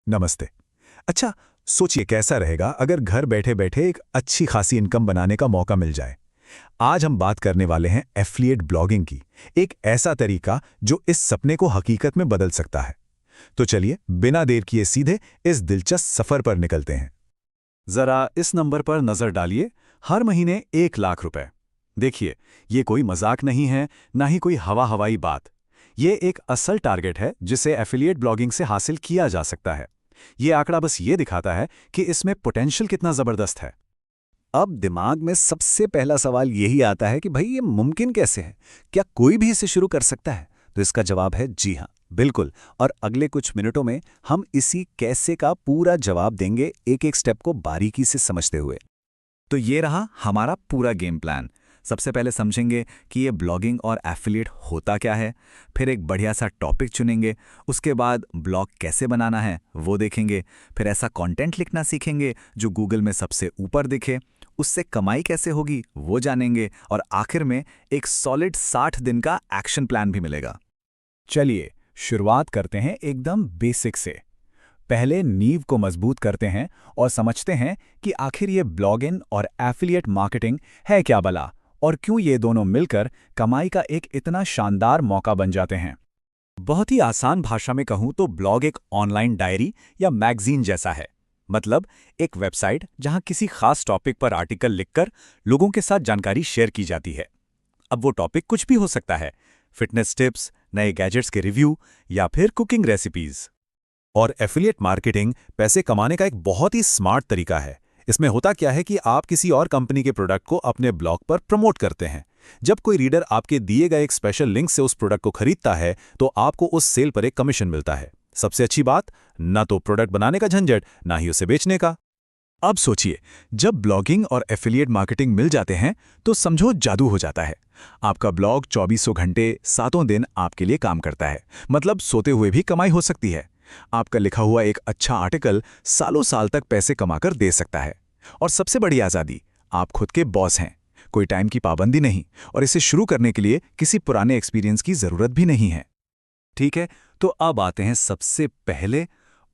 नमस्ते। अच्छा, सोचिए कैसा रहेगा अगर घर बैठे बैठे एक अच्छी खासी इनकम बनाने का मौका मिल जाए। आज हम बात करने वाले हैं एफिलिएट ब्लॉगिंग की, एक ऐसा तरीका जो इस सपने को हकीकत में बदल सकता है। तो चलिए बिना देर किए सीधे इस दिलचस्प सफर पर निकलते हैं। जरा इस नंबर पर नजर डालिए, हर महीने 1 लाख रुपए। देखिए, ये कोई मजाक नहीं है, ना ही कोई हवाई बात। ये एक असल टारगेट है जिसे एफिलिएट ब्लॉगिंग से हासिल किया जा सकता है। ये आंकड़ा बस ये दिखाता है कि इसमें पोटेंशियल कितना जबरदस्त है। अब दिमाग में सबसे पहला सवाल यही आता है कि भाई ये मुमकिन कैसे है? क्या कोई भी इसे शुरू कर सकता है? तो इसका जवाब है जी हाँ, बिल्कुल। और अगले कुछ मिनटों में हम इसी कैसे का पूरा जवाब देंगे, एक एक स्टेप को बारीकी से समझते हुए। तो ये रहा हमारा पूरा गेम प्लान। सबसे पहले समझेंगे कि ये ब्लॉगिंग और एफिलिएट होता क्या है, फिर एक बढ़िया सा टॉपिक चुनेंगे, उसके बाद ब्लॉग कैसे बनाना है वो देखेंगे, फिर ऐसा कंटेंट लिखना सीखेंगे जो गूगल में सबसे ऊपर दिखे, उससे कमाई कैसे होगी वो जानेंगे, और आखिर में एक सॉलिड 60 दिन का एक्शन प्लान भी मिलेगा। चलिए शुरुआत करते हैं एकदम बेसिक से। पहले नींव को मजबूत करते हैं और समझते हैं कि आखिर ये ब्लॉगिंग और एफिलिएट मार्केटिंग है क्या भला, और क्यों ये दोनों मिलकर कमाई का एक इतना शानदार मौका बन जाते हैं। बहुत ही आसान भाषा में कहूं तो ब्लॉग एक ऑनलाइन डायरी या मैगजीन जैसा है। मतलब एक वेबसाइट जहां किसी खास टॉपिक पर आर्टिकल लिखकर लोगों के साथ जानकारी शेयर की जाती है। अब वो टॉपिक कुछ भी हो सकता है, फिटनेस टिप्स, नए गैजेट्स के रिव्यू या फिर कुकिंग रेसिपीज। और एफिलिएट मार्केटिंग पैसे कमाने का एक बहुत ही स्मार्ट तरीका है। इसमें होता क्या है कि आप किसी और कंपनी के प्रोडक्ट को अपने ब्लॉग पर प्रमोट करते हैं। जब कोई रीडर आपके दिए गए एक स्पेशल लिंक से उस प्रोडक्ट को खरीदता है तो आपको उस सेल पर एक कमीशन मिलता है। सबसे अच्छी बात, ना तो प्रोडक्ट बनाने का झंझट, ना ही उसे बेचने का। अब सोचिए, जब ब्लॉगिंग और एफिलिएट मार्केटिंग मिल जाते हैं तो समझो जादू हो जाता है। आपका ब्लॉग 2400 घंटे 7 दिन आपके लिए काम करता है। मतलब सोते हुए भी कमाई हो सकती है। आपका लिखा हुआ एक अच्छा आर्टिकल सालों साल तक पैसे कमाकर दे सकता है। और सबसे बड़ी आज़ादी, आप खुद के बॉस हैं। कोई टाइम की पाबंदी नहीं, और इसे शुरू करने के लिए किसी पुराने एक्सपीरियंस की जरूरत भी नहीं है। ठीक है, तो अब आते हैं सबसे पहले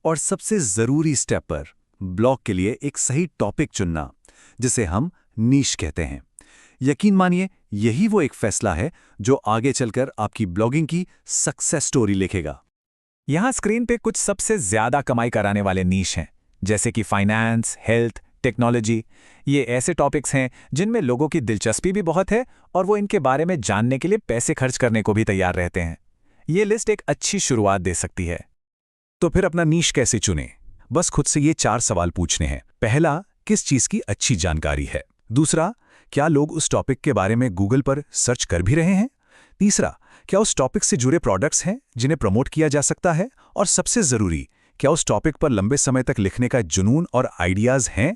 और सबसे जरूरी स्टेप पर, ब्लॉग के लिए एक सही टॉपिक चुनना, जिसे हम नीश कहते हैं। यकीन मानिए, यही वो एक फैसला है जो आगे चलकर आपकी ब्लॉगिंग की सक्सेस स्टोरी लिखेगा। यहाँ स्क्रीन पे कुछ सबसे ज्यादा कमाई कराने वाले नीश हैं, जैसे कि फाइनेंस, हेल्थ, टेक्नोलॉजी। ये ऐसे टॉपिक्स हैं जिनमें लोगों की दिलचस्पी भी बहुत है और वो इनके बारे में जानने के लिए पैसे खर्च करने को भी तैयार रहते हैं। ये लिस्ट एक अच्छी शुरुआत दे सकती है। तो फिर अपना नीश कैसे चुनें? बस खुद से ये 4 सवाल पूछने हैं। पहला, किस चीज की अच्छी जानकारी है? दूसरा, क्या लोग उस टॉपिक के बारे में गूगल पर सर्च कर भी रहे हैं? तीसरा, क्या उस टॉपिक से जुड़े प्रोडक्ट्स हैं जिन्हें प्रमोट किया जा सकता है? और सबसे जरूरी, क्या उस टॉपिक पर लंबे समय तक लिखने का जुनून और आइडियाज हैं?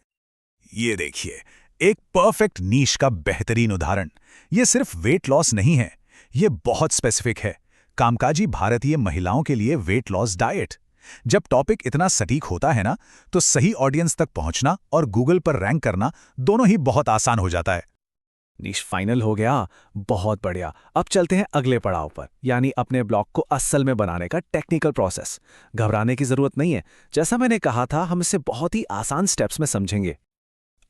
ये देखिए, एक परफेक्ट नीश का बेहतरीन उदाहरण। ये सिर्फ वेट लॉस नहीं है, ये बहुत स्पेसिफिक है। कामकाजी भारतीय महिलाओं के लिए वेट लॉस डाइट। जब टॉपिक इतना सटीक होता है ना, तो सही ऑडियंस तक पहुंचना और गूगल पर रैंक करना दोनों ही बहुत आसान हो जाता है। नीश फाइनल हो गया, बहुत बढ़िया। अब चलते हैं अगले पड़ाव पर, यानी अपने ब्लॉग को असल में बनाने का टेक्निकल प्रोसेस। घबराने की जरूरत नहीं है, जैसा मैंने कहा था, हम इसे बहुत ही आसान स्टेप्स में समझेंगे।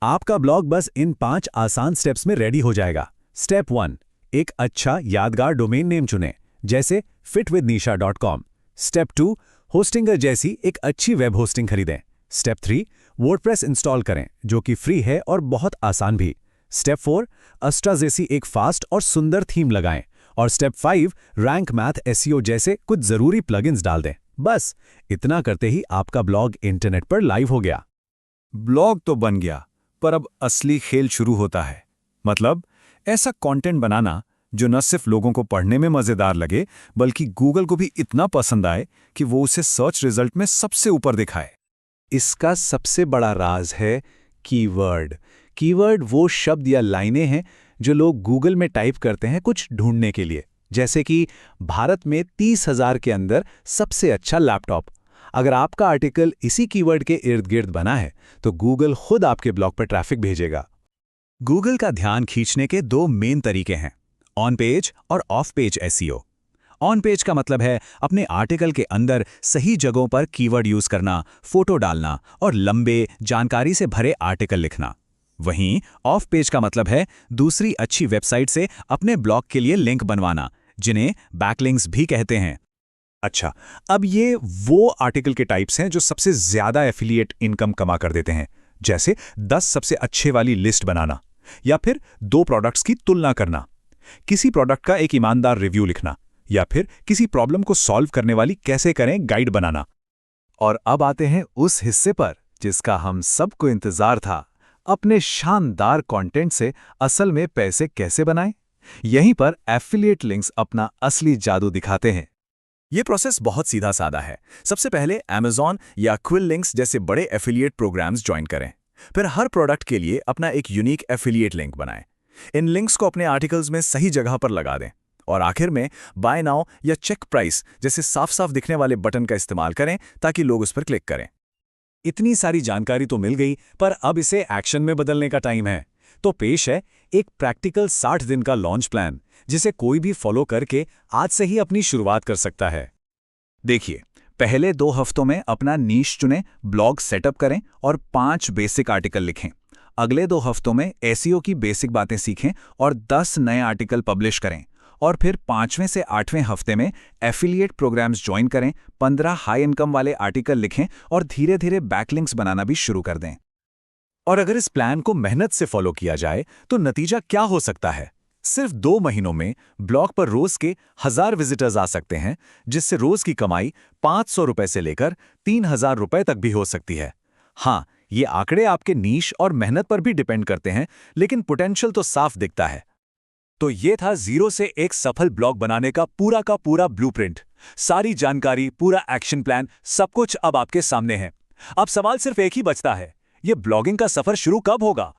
आपका ब्लॉग बस इन 5 आसान स्टेप्स में रेडी हो जाएगा। स्टेप 1, एक अच्छा यादगार डोमेन नेम चुनें, जैसे fitwithnisha.com। स्टेप 2, होस्टिंगर जैसी एक अच्छी वेब होस्टिंग खरीदें। स्टेप 3, वर्डप्रेस इंस्टॉल करें, जो कि फ्री है और बहुत आसान भी। स्टेप 4, अस्ट्रा जैसी एक फास्ट और सुंदर थीम लगाएं। और स्टेप 5, रैंक मैथ एसईओ जैसे कुछ जरूरी प्लगइन्स डाल दें। बस इतना करते ही आपका ब्लॉग इंटरनेट पर लाइव हो गया। ब्लॉग तो बन गया, पर अब असली खेल शुरू होता है। मतलब ऐसा कंटेंट बनाना जो न सिर्फ लोगों को पढ़ने में मजेदार लगे, बल्कि गूगल को भी इतना पसंद आए कि वो उसे सर्च रिजल्ट में सबसे ऊपर दिखाए। इसका सबसे बड़ा राज है कीवर्ड। कीवर्ड वो शब्द या लाइनें हैं जो लोग गूगल में टाइप करते हैं कुछ ढूंढने के लिए, जैसे कि भारत में 30,000 के अंदर सबसे अच्छा लैपटॉप। अगर आपका आर्टिकल इसी कीवर्ड के इर्द गिर्द बना है तो गूगल खुद आपके ब्लॉग पर ट्रैफिक भेजेगा। गूगल का ध्यान खींचने के 2 मेन तरीके हैं, ऑन पेज और of page SEO. On page का मतलब है अपने आर्टिकल के अंदर सही जगहों पर कीवर्ड यूज करना, फोटो डालना और लंबे जानकारी से भरे आर्टिकल लिखना। वहीं ऑफ पेज का मतलब है दूसरी अच्छी वेबसाइट से अपने ब्लॉग के लिए लिंक बनवाना, जिन्हें बैकलिंक्स भी कहते हैं। अच्छा, अब ये वो आर्टिकल के टाइप्स हैं जो सबसे ज्यादा एफिलिएट इनकम कमा कर देते हैं, जैसे 10 सबसे अच्छे वाली लिस्ट बनाना, या फिर 2 प्रोडक्ट्स की तुलना करना, किसी प्रोडक्ट का एक ईमानदार रिव्यू लिखना, या फिर किसी प्रॉब्लम को सॉल्व करने वाली कैसे करें गाइड बनाना। और अब आते हैं उस हिस्से पर जिसका हम सबको इंतजार था, अपने शानदार कंटेंट से असल में पैसे कैसे बनाएं। यहीं पर एफिलिएट लिंक्स अपना असली जादू दिखाते हैं। ये प्रोसेस बहुत सीधा साधा है। सबसे पहले Amazon या क्विल लिंक्स जैसे बड़े एफिलिएट प्रोग्राम्स ज्वाइन करें। फिर हर प्रोडक्ट के लिए अपना एक यूनिक एफिलिएट लिंक बनाएं। इन लिंक्स को अपने आर्टिकल्स में सही जगह पर लगा दें। और आखिर में बाय नाउ या चेक प्राइस जैसे साफ साफ दिखने वाले बटन का इस्तेमाल करें ताकि लोग उस पर क्लिक करें। इतनी सारी जानकारी तो मिल गई, पर अब इसे एक्शन में बदलने का टाइम है। तो पेश है एक प्रैक्टिकल 60 दिन का लॉन्च प्लान, जिसे कोई भी फॉलो करके आज से ही अपनी शुरुआत कर सकता है। देखिए, पहले 2 हफ्तों में अपना नीश चुनें, ब्लॉग सेटअप करें और 5 बेसिक आर्टिकल लिखें। अगले 2 हफ्तों में एसईओ की बेसिक बातें सीखें और 10 नए आर्टिकल पब्लिश करें। और फिर 5वें से 8वें हफ्ते में एफिलिएट प्रोग्राम्स ज्वाइन करें, 15 हाई इनकम वाले आर्टिकल लिखें और धीरे धीरे बैकलिंक्स बनाना भी शुरू कर दें। और अगर इस प्लान को मेहनत से फॉलो किया जाए तो नतीजा क्या हो सकता है? सिर्फ 2 महीनों में ब्लॉग पर रोज के 1000 विजिटर्स आ सकते हैं, जिससे रोज की कमाई 500 रुपए से लेकर 3000 रुपए तक भी हो सकती है। हाँ, ये आंकड़े आपके नीश और मेहनत पर भी डिपेंड करते हैं, लेकिन पोटेंशियल तो साफ दिखता है। तो ये था 0 से एक सफल ब्लॉग बनाने का पूरा ब्लूप्रिंट। सारी जानकारी, पूरा एक्शन प्लान, सब कुछ अब आपके सामने है। अब सवाल सिर्फ एक ही बचता है, ये ब्लॉगिंग का सफर शुरू कब होगा?